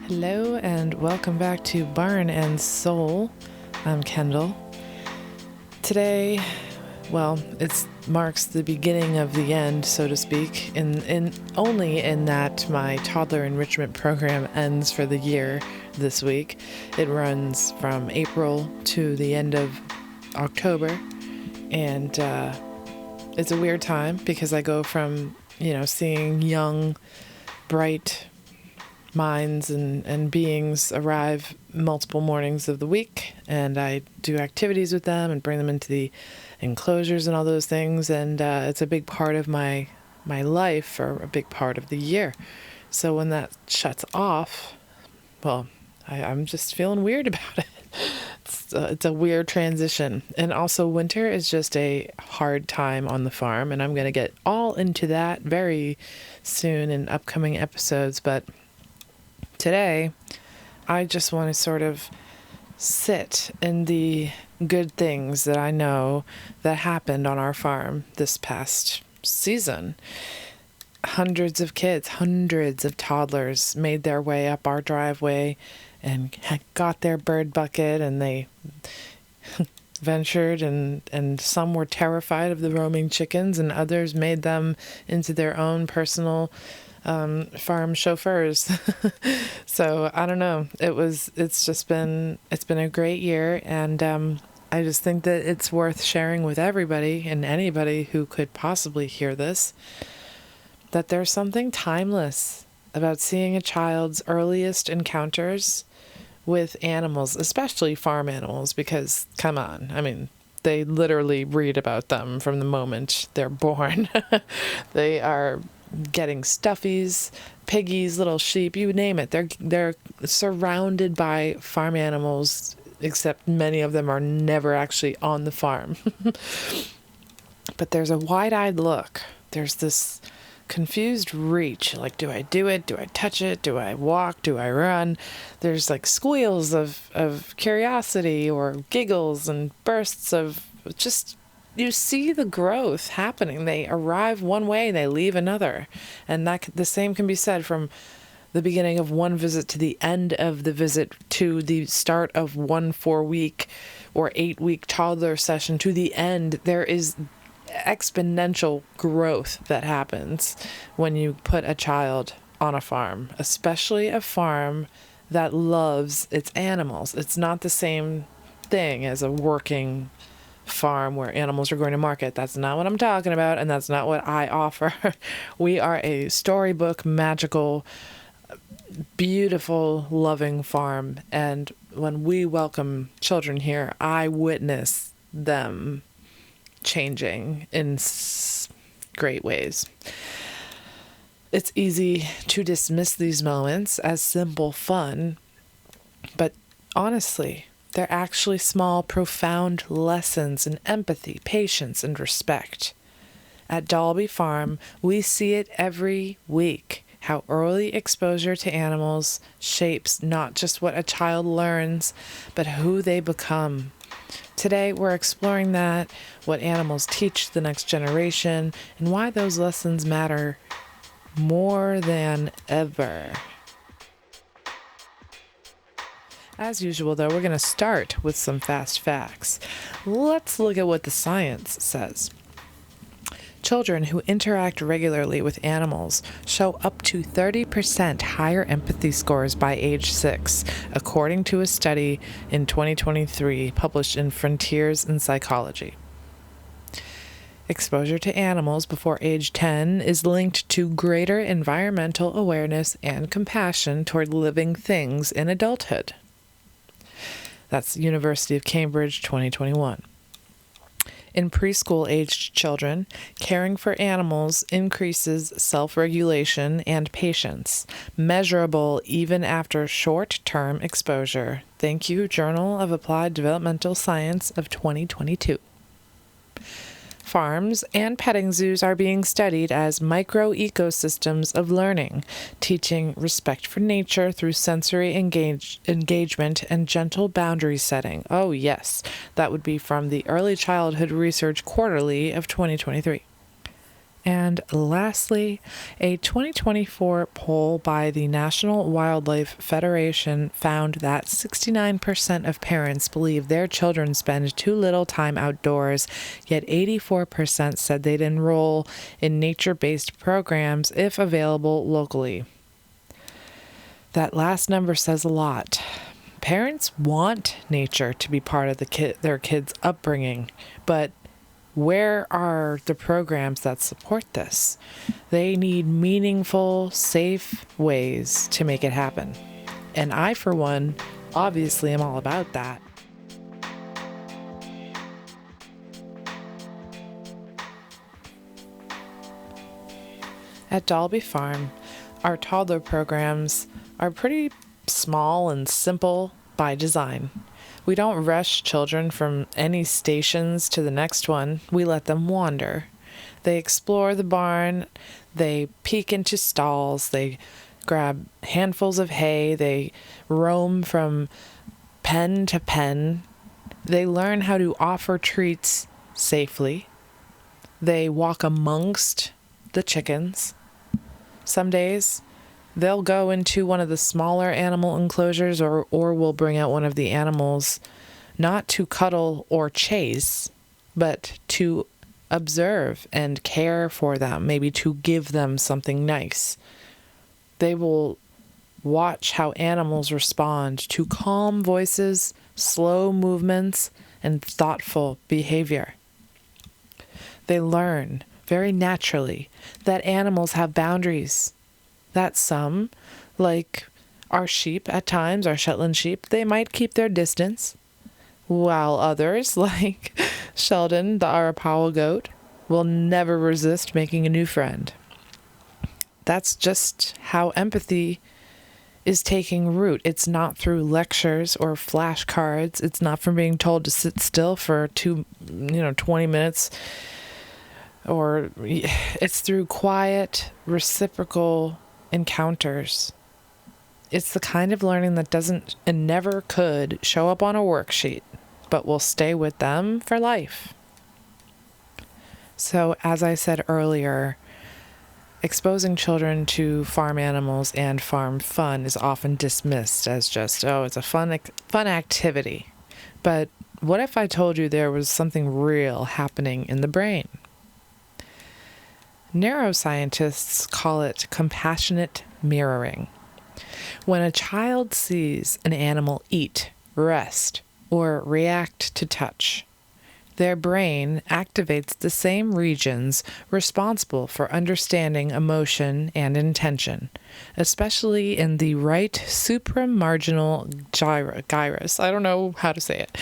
Hello and welcome back to Barn and Soul. I'm Kendall. Today, it marks the beginning of the end, so to speak, only in that my toddler enrichment program ends for the year this week. It runs from April to the end of October, and it's a weird time because I go from, seeing young, bright minds and beings arrive multiple mornings of the week, and I do activities with them and bring them into the enclosures and all those things, and it's a big part of my life, or a big part of the year. So when that shuts off, I'm just feeling weird about it. It's a weird transition. And also winter is just a hard time on the farm, and I'm going to get all into that very soon in upcoming episodes, but today, I just want to sort of sit in the good things that I know that happened on our farm this past season. Hundreds of kids, hundreds of toddlers made their way up our driveway and got their bird bucket, and they ventured, and some were terrified of the roaming chickens, and others made them into their own personal farm chauffeurs. So I don't know. It's been a great year, and I just think that it's worth sharing with everybody and anybody who could possibly hear this, that there's something timeless about seeing a child's earliest encounters with animals, especially farm animals, because come on, I mean, they literally read about them from the moment they're born. They are getting stuffies, piggies, little sheep, you name it. They're surrounded by farm animals, except many of them are never actually on the farm. But there's a wide-eyed look. There's this confused reach, like, do I do it? Do I touch it? Do I walk? Do I run? There's like squeals of curiosity, or giggles and bursts of just, you see the growth happening. They arrive one way, they leave another. And the same can be said from the beginning of one visit to the end of the visit, to the start of one 4-week or 8-week toddler session, to the end. There is exponential growth that happens when you put a child on a farm, especially a farm that loves its animals. It's not the same thing as a working farm where animals are going to market. That's not what I'm talking about, and that's not what I offer. We are a storybook, magical, beautiful, loving farm, and when we welcome children here, I witness them changing in great ways. It's easy to dismiss these moments as simple fun, but honestly, they're actually small, profound lessons in empathy, patience, and respect. At Dalby Farm, we see it every week, how early exposure to animals shapes not just what a child learns, but who they become. Today, we're exploring that, what animals teach the next generation, and why those lessons matter more than ever. As usual, though, we're going to start with some fast facts. Let's look at what the science says. Children who interact regularly with animals show up to 30% higher empathy scores by age 6, according to a study in 2023 published in Frontiers in Psychology. Exposure to animals before age 10 is linked to greater environmental awareness and compassion toward living things in adulthood. That's University of Cambridge, 2021. In preschool-aged children, caring for animals increases self-regulation and patience, measurable even after short-term exposure. Thank you, Journal of Applied Developmental Science of 2022. Farms and petting zoos are being studied as micro-ecosystems of learning, teaching respect for nature through sensory engagement and gentle boundary setting. Oh yes, that would be from the Early Childhood Research Quarterly of 2023. And lastly, a 2024 poll by the National Wildlife Federation found that 69% of parents believe their children spend too little time outdoors, yet 84% said they'd enroll in nature-based programs if available locally. That last number says a lot. Parents want nature to be part of their kids' upbringing, but where are the programs that support this? They need meaningful, safe ways to make it happen. And I, for one, obviously am all about that. At Dalby Farm, our toddler programs are pretty small and simple by design. We don't rush children from any stations to the next one. We let them wander. They explore the barn. They peek into stalls. They grab handfuls of hay. They roam from pen to pen. They learn how to offer treats safely. They walk amongst the chickens. Some days, they'll go into one of the smaller animal enclosures or we'll bring out one of the animals, not to cuddle or chase, but to observe and care for them, maybe to give them something nice. They will watch how animals respond to calm voices, slow movements, and thoughtful behavior. They learn very naturally that animals have boundaries, that some, like our sheep at times, our Shetland sheep, they might keep their distance, while others, like Sheldon, the Arapawa goat, will never resist making a new friend. That's just how empathy is taking root. It's not through lectures or flashcards. It's not from being told to sit still for 20 minutes, or it's through quiet, reciprocal encounters. It's the kind of learning that doesn't and never could show up on a worksheet, but will stay with them for life. So, as I said earlier, exposing children to farm animals and farm fun is often dismissed as just, it's a fun activity. But what if I told you there was something real happening in the brain? Neuroscientists call it compassionate mirroring. When a child sees an animal eat, rest, or react to touch, their brain activates the same regions responsible for understanding emotion and intention, especially in the right supramarginal gyrus. I don't know how to say it.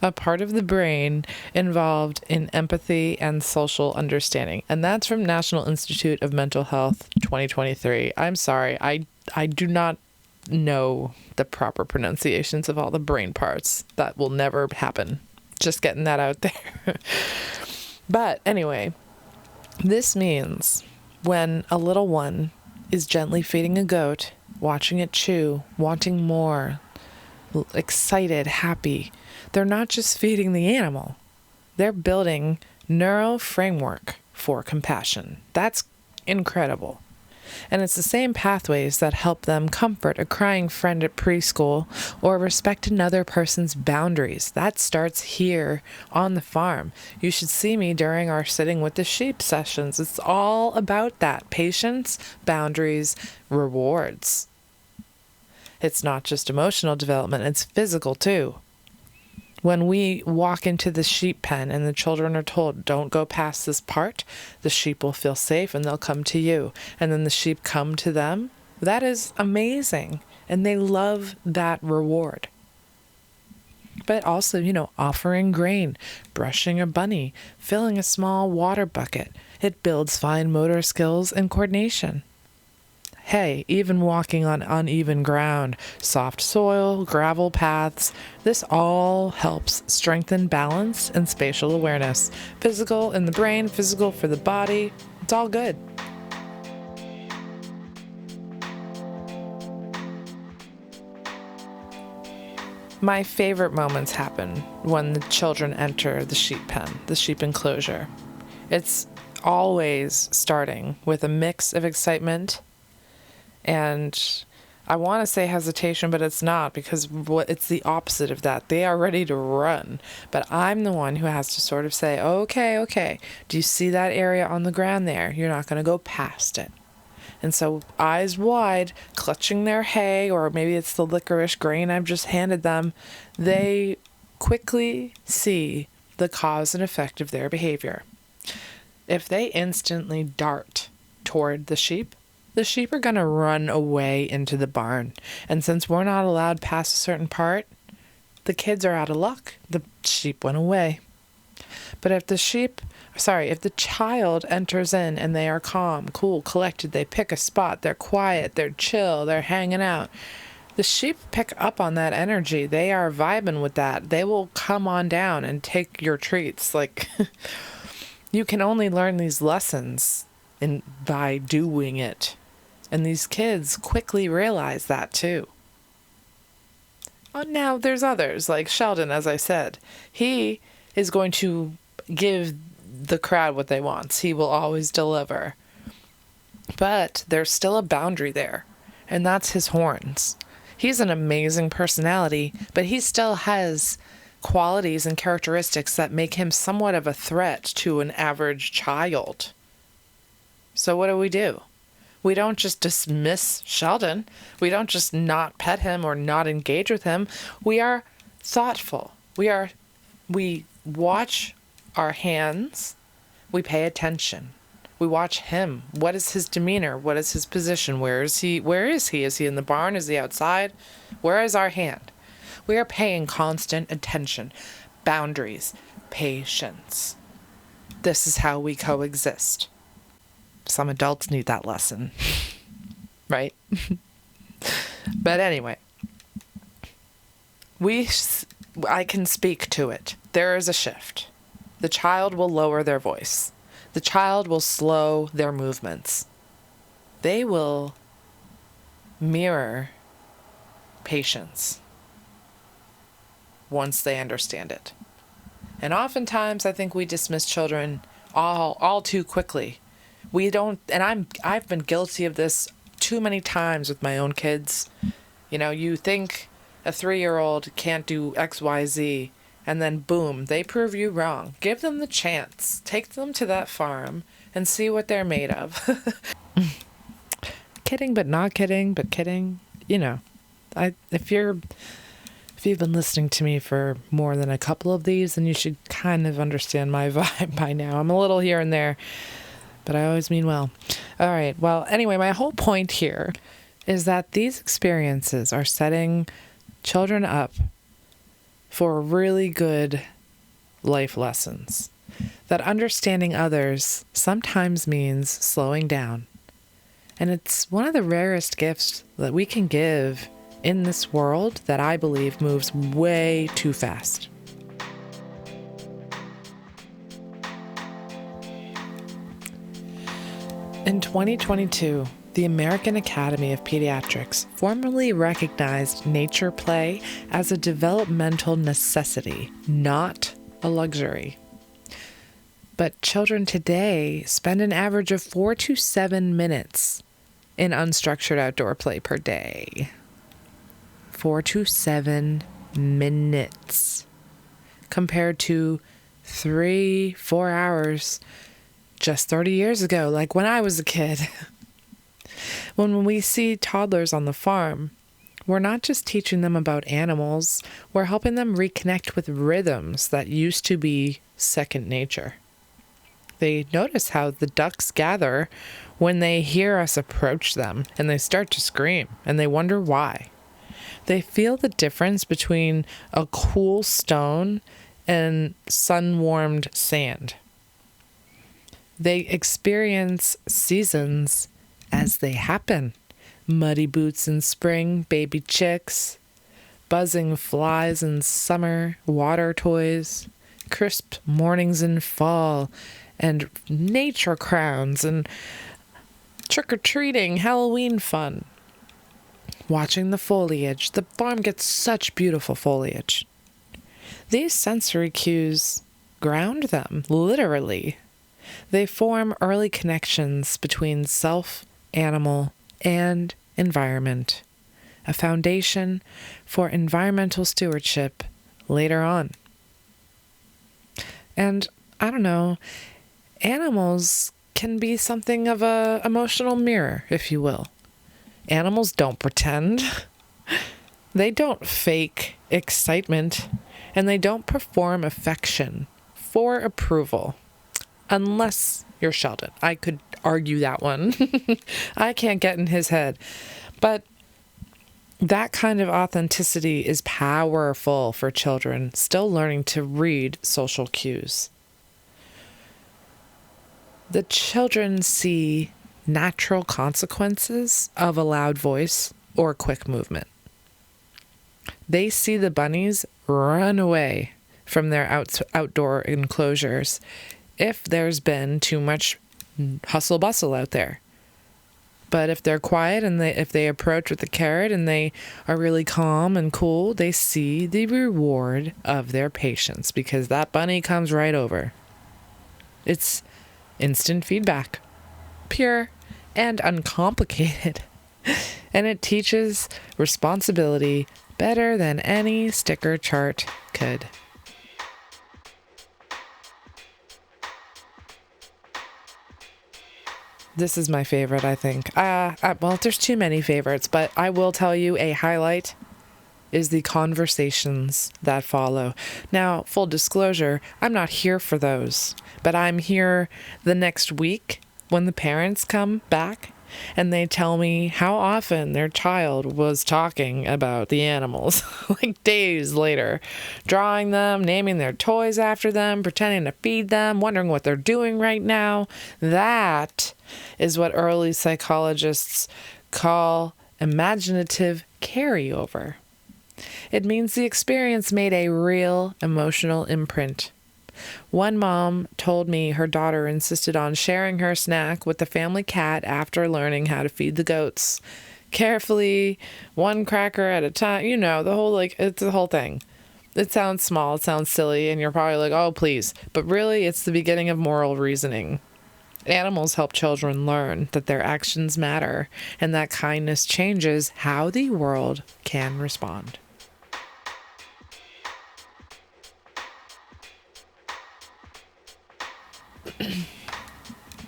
A part of the brain involved in empathy and social understanding. And that's from National Institute of Mental Health 2023. I'm sorry, I do not know the proper pronunciations of all the brain parts. That will never happen. Just getting that out there. But anyway, this means when a little one is gently feeding a goat, watching it chew, wanting more, excited, happy, they're not just feeding the animal. They're building neural framework for compassion. That's incredible. And it's the same pathways that help them comfort a crying friend at preschool or respect another person's boundaries. That starts here on the farm. You should see me during our sitting with the sheep sessions. It's all about that. Patience, boundaries, rewards. It's not just emotional development, it's physical too. When we walk into the sheep pen and the children are told, don't go past this part, the sheep will feel safe and they'll come to you. And then the sheep come to them. That is amazing. And they love that reward. But also, offering grain, brushing a bunny, filling a small water bucket. It builds fine motor skills and coordination. Hey, even walking on uneven ground, soft soil, gravel paths, this all helps strengthen balance and spatial awareness. Physical in the brain, physical for the body, it's all good. My favorite moments happen when the children enter the sheep pen, the sheep enclosure. It's always starting with a mix of excitement and I want to say hesitation, but it's not, because it's the opposite of that. They are ready to run, but I'm the one who has to sort of say, okay, do you see that area on the ground there? You're not going to go past it. And so eyes wide, clutching their hay, or maybe it's the licorice grain I've just handed them, they quickly see the cause and effect of their behavior. If they instantly dart toward the sheep are going to run away into the barn. And since we're not allowed past a certain part, the kids are out of luck. The sheep went away. But if the child enters in and they are calm, cool, collected, they pick a spot, they're quiet, they're chill, they're hanging out, the sheep pick up on that energy. They are vibing with that. They will come on down and take your treats. Like, you can only learn these lessons by doing it. And these kids quickly realize that too. Now there's others, like Sheldon, as I said. He is going to give the crowd what they want. He will always deliver. But there's still a boundary there, and that's his horns. He's an amazing personality, but he still has qualities and characteristics that make him somewhat of a threat to an average child. So what do? We don't just dismiss Sheldon. We don't just not pet him or not engage with him. We are thoughtful. We watch our hands. We pay attention. We watch him. What is his demeanor? What is his position? Where is he? Is he in the barn? Is he outside? Where is our hand? We are paying constant attention. Boundaries. Patience. This is how we coexist. Some adults need that lesson, right? But anyway, I can speak to it. There is a shift. The child will lower their voice. The child will slow their movements. They will mirror patience once they understand it. And oftentimes I think we dismiss children all too quickly. We don't, and I've been guilty of this too many times with my own kids. You know, you think a 3-year-old can't do X, Y, Z, and then boom, they prove you wrong. Give them the chance. Take them to that farm and see what they're made of. Kidding, but not kidding, but kidding. You know, if you've been listening to me for more than a couple of these, then you should kind of understand my vibe by now. I'm a little here and there, but I always mean well. All right. Well, anyway, my whole point here is that these experiences are setting children up for really good life lessons. That understanding others sometimes means slowing down. And it's one of the rarest gifts that we can give in this world that I believe moves way too fast. In 2022, the American Academy of Pediatrics formally recognized nature play as a developmental necessity, not a luxury. But children today spend an average of 4 to 7 minutes in unstructured outdoor play per day. 4 to 7 minutes compared to 3-4 hours just 30 years ago, like when I was a kid. When we see toddlers on the farm, we're not just teaching them about animals, we're helping them reconnect with rhythms that used to be second nature. They notice how the ducks gather when they hear us approach them, and they start to scream, and they wonder why. They feel the difference between a cool stone and sun-warmed sand. They experience seasons as they happen. Muddy boots in spring, baby chicks, buzzing flies in summer, water toys, crisp mornings in fall, and nature crowns, and trick-or-treating, Halloween fun. Watching the foliage, the farm gets such beautiful foliage. These sensory cues ground them, literally. They form early connections between self, animal, and environment, a foundation for environmental stewardship later on. And I don't know, animals can be something of an emotional mirror, if you will. Animals don't pretend. They don't fake excitement, and they don't perform affection for approval. Unless you're Sheldon. I could argue that one. I can't get in his head. But that kind of authenticity is powerful for children still learning to read social cues. The children see natural consequences of a loud voice or quick movement. They see the bunnies run away from their outdoor enclosures if there's been too much hustle bustle out there. But if they're quiet and if they approach with a carrot and they are really calm and cool, they see the reward of their patience because that bunny comes right over. It's instant feedback, pure and uncomplicated. And it teaches responsibility better than any sticker chart could. This is my favorite, I think. Well, there's too many favorites, but I will tell you a highlight is the conversations that follow. Now, full disclosure, I'm not here for those, but I'm here the next week when the parents come back and they tell me how often their child was talking about the animals, like days later, drawing them, naming their toys after them, pretending to feed them, wondering what they're doing right now. That is what early psychologists call imaginative carryover. It means the experience made a real emotional imprint. One mom told me her daughter insisted on sharing her snack with the family cat after learning how to feed the goats. Carefully, one cracker at a time, it's the whole thing. It sounds small, it sounds silly, and you're probably like, oh, please. But really, it's the beginning of moral reasoning. Animals help children learn that their actions matter and that kindness changes how the world can respond.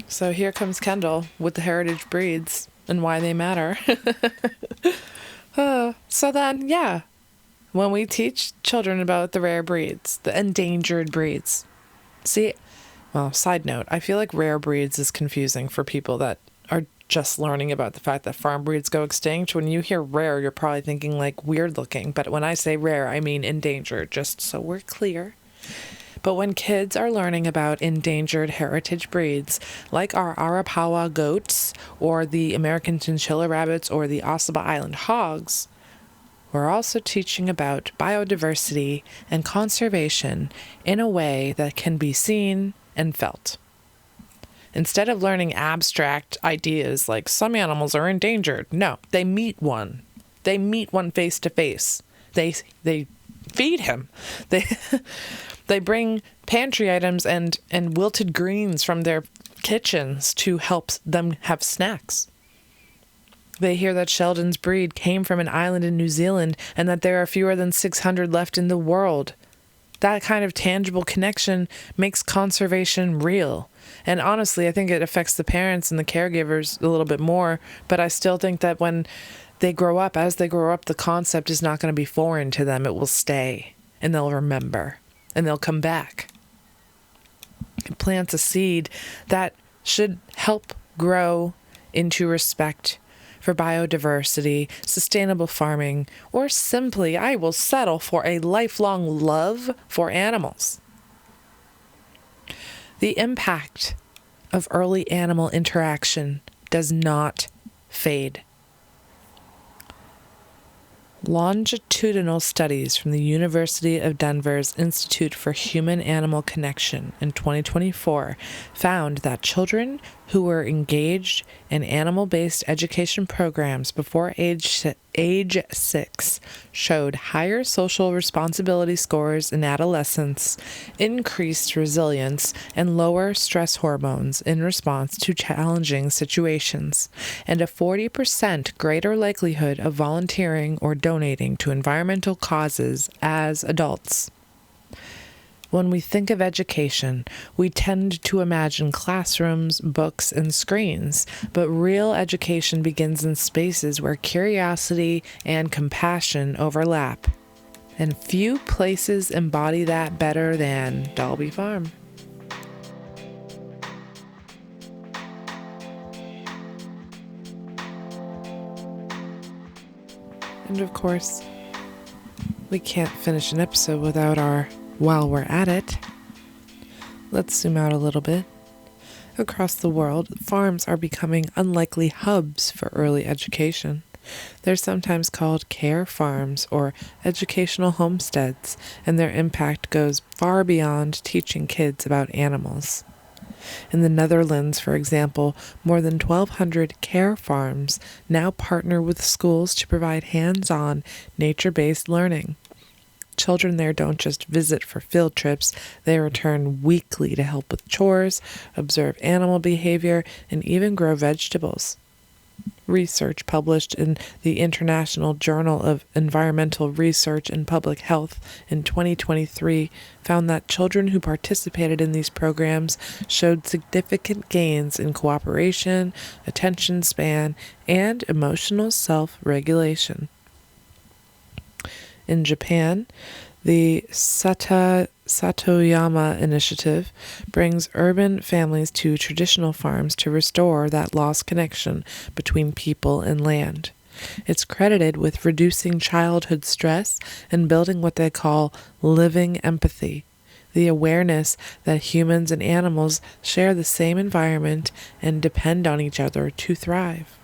So here comes Kendall with the heritage breeds and why they matter. So then, when we teach children about the rare breeds, the endangered breeds. Side note, I feel like rare breeds is confusing for people that are just learning about the fact that farm breeds go extinct. When you hear rare, you're probably thinking like weird looking. But when I say rare, I mean endangered, just so we're clear. But when kids are learning about endangered heritage breeds, like our Arapawa goats, or the American chinchilla rabbits, or the Ossabaw Island hogs, we're also teaching about biodiversity and conservation in a way that can be seen and felt. Instead of learning abstract ideas like some animals are endangered, no, they meet one. They meet one face to face. They feed him. They bring pantry items and wilted greens from their kitchens to help them have snacks. They hear that Sheldon's breed came from an island in New Zealand and that there are fewer than 600 left in the world. That kind of tangible connection makes conservation real. And honestly, I think it affects the parents and the caregivers a little bit more, but I still think that when they grow up, the concept is not going to be foreign to them. It will stay, and they'll remember. And they'll come back. It plants a seed that should help grow into respect for biodiversity, sustainable farming, or simply, I will settle for a lifelong love for animals. The impact of early animal interaction does not fade. Longitudinal studies from the University of Denver's Institute for Human-Animal Connection in 2024 found that children who were engaged in animal-based education programs before age 6 showed higher social responsibility scores in adolescence, increased resilience, and lower stress hormones in response to challenging situations, and a 40% greater likelihood of volunteering or donating to environmental causes as adults. When we think of education, we tend to imagine classrooms, books, and screens, but real education begins in spaces where curiosity and compassion overlap. And few places embody that better than Dalby Farm. And of course, we can't finish an episode without our while we're at it. Let's zoom out a little bit. Across the world, farms are becoming unlikely hubs for early education. They're sometimes called care farms or educational homesteads, and their impact goes far beyond teaching kids about animals. In the Netherlands, for example, more than 1,200 care farms now partner with schools to provide hands-on, nature-based learning. Children there don't just visit for field trips, they return weekly to help with chores, observe animal behavior, and even grow vegetables. Research published in the International Journal of Environmental Research and Public Health in 2023 found that children who participated in these programs showed significant gains in cooperation, attention span, and emotional self-regulation. In Japan, the Satoyama Initiative brings urban families to traditional farms to restore that lost connection between people and land. It's credited with reducing childhood stress and building what they call living empathy, the awareness that humans and animals share the same environment and depend on each other to thrive.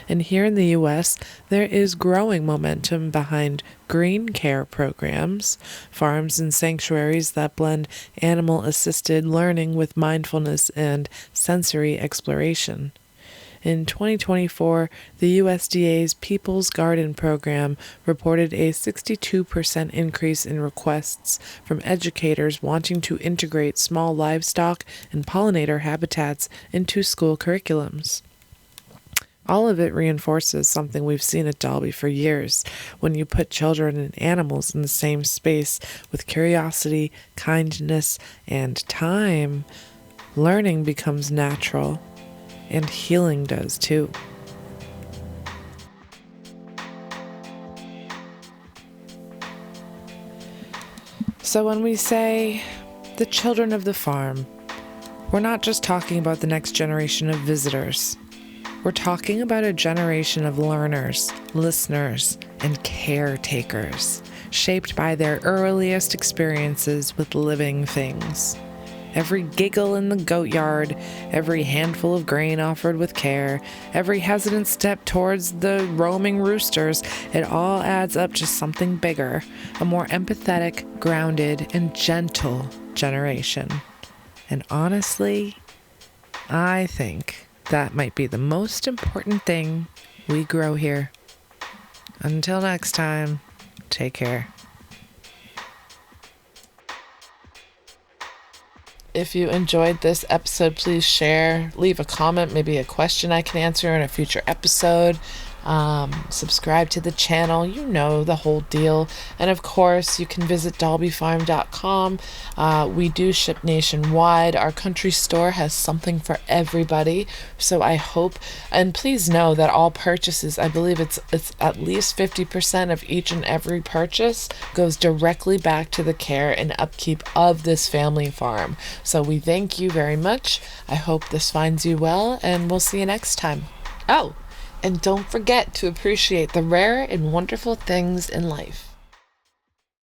And here in the U.S., there is growing momentum behind green care programs, farms and sanctuaries that blend animal-assisted learning with mindfulness and sensory exploration. In 2024, the USDA's People's Garden program reported a 62% increase in requests from educators wanting to integrate small livestock and pollinator habitats into school curriculums. All of it reinforces something we've seen at Dalby for years. When you put children and animals in the same space with curiosity, kindness, and time, learning becomes natural, and healing does too. So when we say the children of the farm, we're not just talking about the next generation of visitors. We're talking about a generation of learners, listeners, and caretakers, shaped by their earliest experiences with living things. Every giggle in the goat yard, every handful of grain offered with care, every hesitant step towards the roaming roosters, it all adds up to something bigger, a more empathetic, grounded, and gentle generation. And honestly, I think that might be the most important thing we grow here. Until next time, take care. If you enjoyed this episode, please share, leave a comment, maybe a question I can answer in a future episode. Subscribe to the channel, you know the whole deal. And of course, you can visit dalbyfarm.com. We do ship nationwide. Our country store has something for everybody. So I hope, and please know that all purchases, I believe it's at least 50% of each and every purchase goes directly back to the care and upkeep of this family farm. So we thank you very much. I hope this finds you well, and we'll see you next time. Oh, and don't forget to appreciate the rare and wonderful things in life.